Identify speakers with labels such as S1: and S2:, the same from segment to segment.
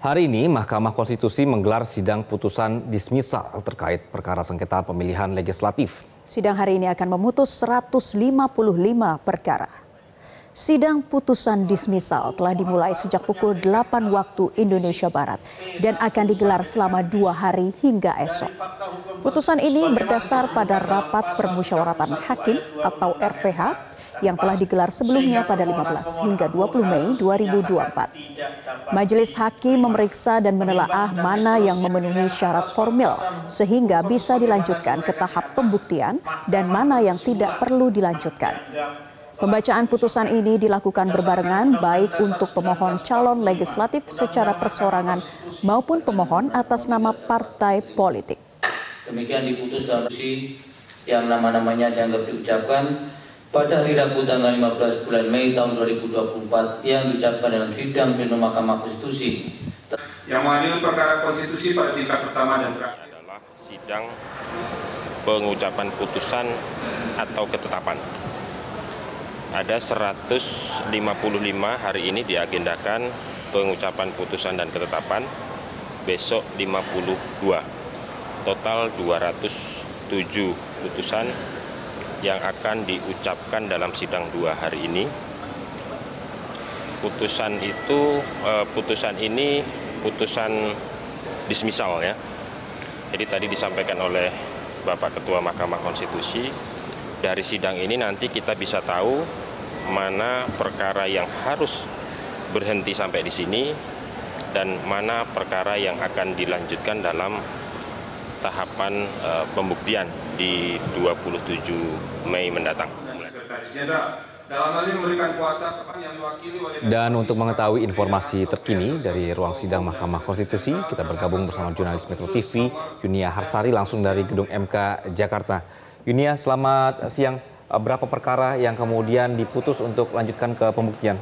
S1: Hari ini, Mahkamah Konstitusi menggelar sidang putusan dismisal terkait perkara sengketa pemilihan legislatif.
S2: Sidang hari ini akan memutus 155 perkara. Sidang putusan dismisal telah dimulai sejak pukul 8 waktu Indonesia Barat dan akan digelar selama 2 hari hingga esok. Putusan ini berdasar pada rapat permusyawaratan hakim atau RPH yang telah digelar sebelumnya pada 15 hingga 20 Mei 2024. Majelis Hakim memeriksa dan menelaah mana yang memenuhi syarat formil sehingga bisa dilanjutkan ke tahap pembuktian dan mana yang tidak perlu dilanjutkan. Pembacaan putusan ini dilakukan berbarengan baik untuk pemohon calon legislatif secara perseorangan maupun pemohon atas nama partai politik.
S3: Demikian diputus dalam yang nama-namanya dianggap diucapkan pada hari Rabu tanggal 15 bulan Mei tahun 2024 yang diucapkan dalam sidang pleno Mahkamah Konstitusi.
S4: Yang mengadili perkara konstitusi pada tingkat pertama dan terakhir
S5: adalah sidang pengucapan putusan atau ketetapan. Ada 155 hari ini diagendakan pengucapan putusan dan ketetapan, besok 52. Total 207 putusan yang akan diucapkan dalam sidang 2 hari ini. Putusan ini putusan dismisal ya. Jadi tadi disampaikan oleh Bapak Ketua Mahkamah Konstitusi, dari sidang ini nanti kita bisa tahu mana perkara yang harus berhenti sampai di sini dan mana perkara yang akan dilanjutkan dalam tahapan pembuktian di 27 Mei mendatang.
S1: Dan untuk mengetahui informasi terkini dari ruang sidang Mahkamah Konstitusi, kita bergabung bersama jurnalis Metro TV, Yunia Harsari langsung dari Gedung MK Jakarta. Yunia, selamat siang. Berapa perkara yang kemudian diputus untuk lanjutkan ke pembuktian?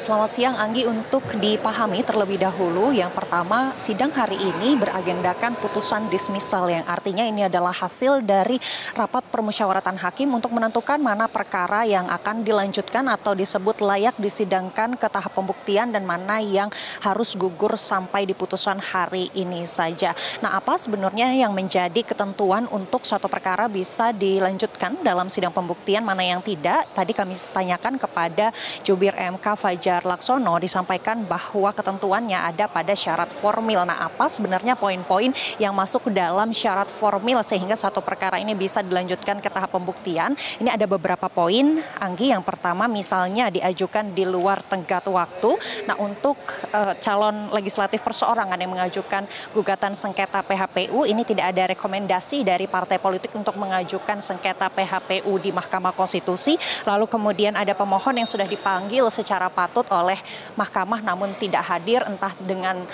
S6: Selamat siang Anggi, untuk dipahami terlebih dahulu, yang pertama sidang hari ini beragendakan putusan dismisal yang artinya ini adalah hasil dari rapat permusyawaratan hakim untuk menentukan mana perkara yang akan dilanjutkan atau disebut layak disidangkan ke tahap pembuktian dan mana yang harus gugur sampai di putusan hari ini saja. Nah, apa sebenarnya yang menjadi ketentuan untuk suatu perkara bisa dilanjutkan dalam sidang pembuktian, mana yang tidak? Tadi kami tanyakan kepada Jubir MK Fajar Laksono, disampaikan bahwa ketentuannya ada pada syarat formil. Nah, apa sebenarnya poin-poin yang masuk ke dalam syarat formil sehingga satu perkara ini bisa dilanjutkan ke tahap pembuktian? Ini ada beberapa poin, Anggi. Yang pertama misalnya diajukan di luar tenggat waktu. Nah, untuk calon legislatif perseorangan yang mengajukan gugatan sengketa PHPU, ini tidak ada rekomendasi dari partai politik untuk mengajukan sengketa PHPU di Mahkamah Konstitusi. Lalu kemudian ada pemohon yang sudah dipanggil secara patut oleh mahkamah namun tidak hadir, entah dengan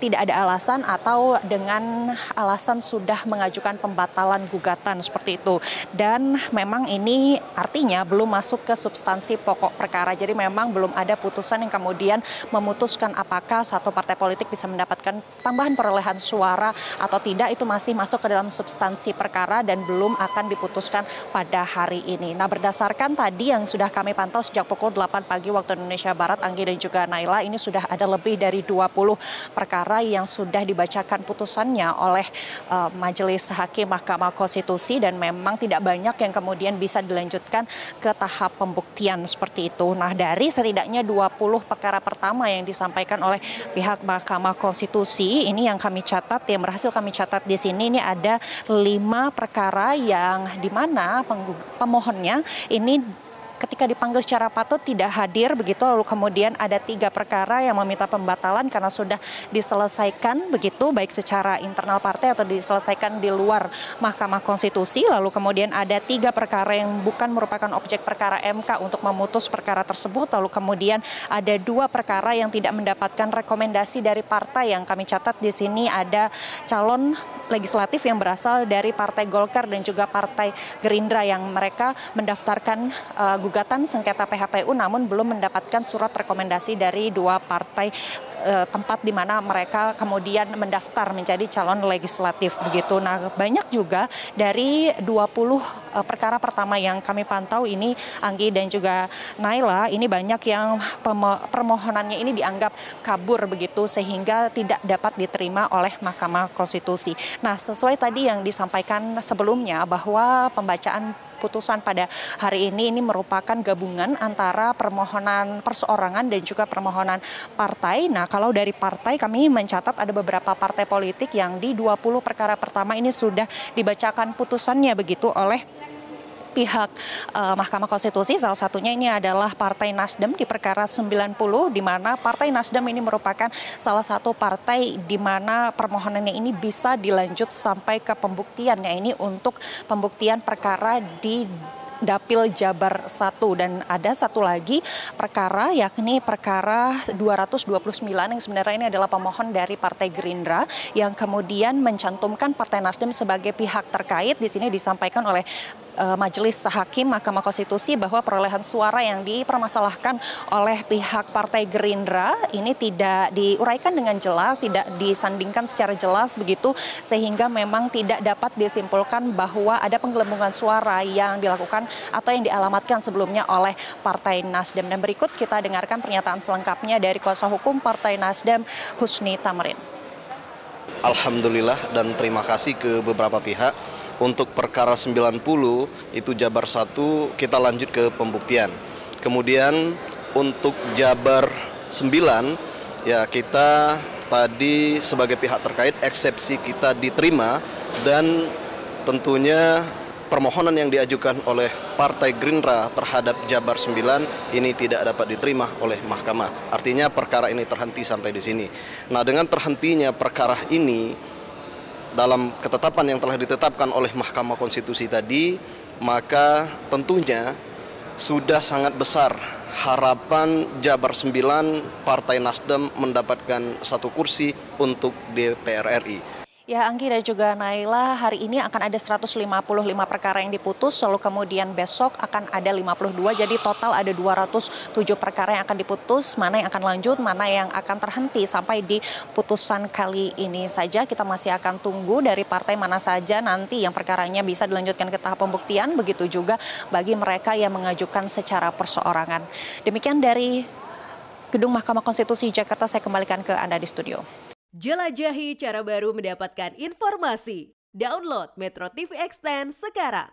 S6: tidak ada alasan atau dengan alasan sudah mengajukan pembatalan gugatan seperti itu. Dan memang ini artinya belum masuk ke substansi pokok perkara. Jadi memang belum ada putusan yang kemudian memutuskan apakah satu partai politik bisa mendapatkan tambahan perolehan suara atau tidak. Itu masih masuk ke dalam substansi perkara dan belum akan diputuskan pada hari ini. Nah, berdasarkan tadi yang sudah kami pantau sejak pukul 8 pagi waktu Indonesia Barat, Anggi dan juga Naila, ini sudah ada lebih dari 20 perkara yang sudah dibacakan putusannya oleh Majelis Hakim Mahkamah Konstitusi dan memang tidak banyak yang kemudian bisa dilanjutkan ke tahap pembuktian seperti itu. Nah, dari setidaknya 20 perkara pertama yang disampaikan oleh pihak Mahkamah Konstitusi, ini yang kami catat, yang berhasil kami catat di sini, ini ada 5 perkara yang dimana pemohonnya ini ketika dipanggil secara patut tidak hadir begitu. Lalu kemudian ada 3 perkara yang meminta pembatalan karena sudah diselesaikan begitu, baik secara internal partai atau diselesaikan di luar Mahkamah Konstitusi. Lalu kemudian ada 3 perkara yang bukan merupakan objek perkara MK untuk memutus perkara tersebut. Lalu kemudian ada 2 perkara yang tidak mendapatkan rekomendasi dari partai. Yang kami catat di sini ada calon legislatif yang berasal dari Partai Golkar dan juga Partai Gerindra yang mereka mendaftarkan gugatan sengketa PHPU namun belum mendapatkan surat rekomendasi dari 2 partai tempat di mana mereka kemudian mendaftar menjadi calon legislatif begitu. Nah, banyak juga dari 20 perkara pertama yang kami pantau ini, Anggi dan juga Naila, ini banyak yang permohonannya ini dianggap kabur begitu sehingga tidak dapat diterima oleh Mahkamah Konstitusi. Nah, sesuai tadi yang disampaikan sebelumnya bahwa pembacaan putusan pada hari ini merupakan gabungan antara permohonan perseorangan dan juga permohonan partai. Nah, kalau dari partai kami mencatat ada beberapa partai politik yang di 20 perkara pertama ini sudah dibacakan putusannya begitu oleh pihak Mahkamah Konstitusi. Salah satunya ini adalah Partai Nasdem di perkara 90, di mana Partai Nasdem ini merupakan salah satu partai di mana permohonannya ini bisa dilanjut sampai ke pembuktiannya ini untuk pembuktian perkara di Dapil Jabar 1. Dan ada satu lagi perkara, yakni perkara 229 yang sebenarnya ini adalah pemohon dari Partai Gerindra yang kemudian mencantumkan Partai Nasdem sebagai pihak terkait. Di sini disampaikan oleh Majelis Hakim Mahkamah Konstitusi bahwa perolehan suara yang dipermasalahkan oleh pihak Partai Gerindra ini tidak diuraikan dengan jelas, tidak disandingkan secara jelas begitu, sehingga memang tidak dapat disimpulkan bahwa ada penggelembungan suara yang dilakukan atau yang dialamatkan sebelumnya oleh Partai Nasdem. Dan berikut kita dengarkan pernyataan selengkapnya dari kuasa hukum Partai Nasdem, Husni Tamarin.
S7: Alhamdulillah dan terima kasih ke beberapa pihak. Untuk perkara 90 itu Jabar 1 kita lanjut ke pembuktian. Kemudian untuk Jabar 9 ya kita tadi sebagai pihak terkait eksepsi kita diterima dan tentunya permohonan yang diajukan oleh Partai Gerindra terhadap Jabar 9 ini tidak dapat diterima oleh Mahkamah. Artinya perkara ini terhenti sampai di sini. Nah, dengan terhentinya perkara ini dalam ketetapan yang telah ditetapkan oleh Mahkamah Konstitusi tadi, maka tentunya sudah sangat besar harapan Jabar 9 Partai Nasdem mendapatkan 1 kursi untuk DPR RI.
S6: Ya, Anggi dan juga Naila, hari ini akan ada 155 perkara yang diputus, lalu kemudian besok akan ada 52, jadi total ada 207 perkara yang akan diputus, mana yang akan lanjut, mana yang akan terhenti sampai di putusan kali ini saja. Kita masih akan tunggu dari partai mana saja nanti yang perkaranya bisa dilanjutkan ke tahap pembuktian, begitu juga bagi mereka yang mengajukan secara perseorangan. Demikian dari Gedung Mahkamah Konstitusi Jakarta, saya kembalikan ke Anda di studio.
S8: Jelajahi cara baru mendapatkan informasi. Download Metro TV Extend sekarang.